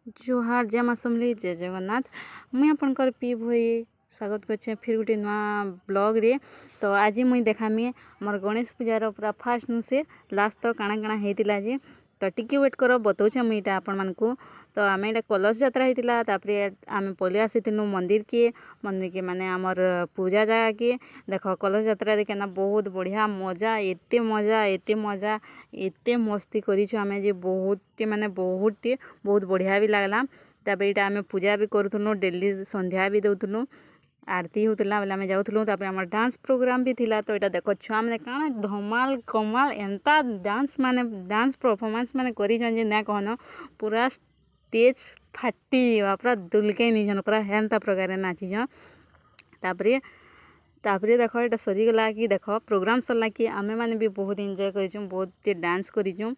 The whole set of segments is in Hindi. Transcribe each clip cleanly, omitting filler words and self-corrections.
जोहार जय माँ समली जय जगन्नाथ। मुई आपनकर पी भई स्वागत करछे फिर गोटे नुआ ब्लॉग रे। तो आज मुई देखामी मोर गणेश पूजार पूरा फास्ट नु से लास्ट तक काଣା काଣା हेतिला जे। तो टिके वेट करो बताऊे मुई इटा आपण मानकू। तो आमे इटा कलश यात्रा हेतिला तापरे आमे पले आसीतिनु मंदिर के माने आमर पूजा जगह के देखो कलश यात्रा रे केना बहुत बढ़िया मजा एते मजा एते मस्ती करिछु आमे जे बहुत माने बहुत बढ़िया भी लागला। तापरे इटा आमे पूजा भी करूथुनु डेली संध्या भी दउथुनु आरती होतला बेला आमे जाउथुनु। तापरे हमर डांस प्रोग्राम भी थिला। तो इटा देखो छुआ माने काना धमाल कमाल एंता डांस परफॉर्मेंस माने करिछन जे ना कहनो पूरा स्टेज फाटी पूरा दुलके निछन पूरा हेंता प्रकार नाचिछन। तापरे देखो इटा सरीगला कि देखो प्रोग्राम सरला कि आमे माने भी बहुत एंजॉय करिछु बहुत डांस करिछु।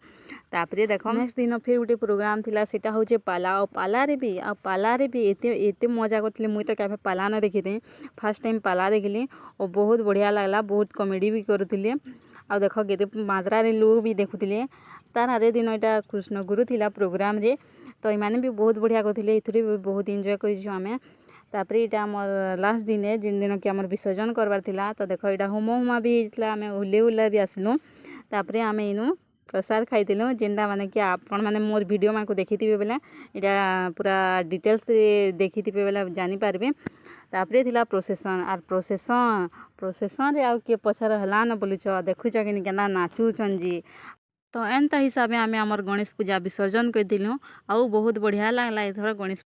तापरे देखो नेक्स्ट दिन फिर गोटे प्रोग्राम थिला सेटा होचे पाला और पाला रे भी एते मजा करथले। मुई तो केबे पाला न देखिथे फर्स्ट टाइम पाला देखली और बहुत बढ़िया लागला बहुत कॉमेडी भी करुथिले। आ देखो केते मात्रा रे लोग भी देखुथिले। तार आरे दिन इटा कृष्ण गुरु थिला प्रोग्राम रे। तो इमाने भी बहुत बढ़िया करथिले इथरे भी बहुत एंजॉय करिछु आमे। तापरे इटा हमर लास्ट दिन है जिन दिन के हमर विसर्जन करबार थिला। तो देखो इटा हुमा भी हितला आमे हुले भी आसलु। तापरे आमे इनु प्रसाद खाइथिलु जेंडा माने कि आपण माने मोर वीडियो माको देखिथिबे बेले इटा पूरा डिटेल्स रे देखिथिबे बेले जानि पारबे। तापरे थिला प्रोसेसन आर प्रोसेसन रे आउ के पछर हला न बोलुछ देखुछ कि केना नाचुछन जी। तो एंता हिसाबे आमे हमर गणेश पूजा विसर्जन कर दिलु। आउ बहुत बढ़िया लागला एथर गणेश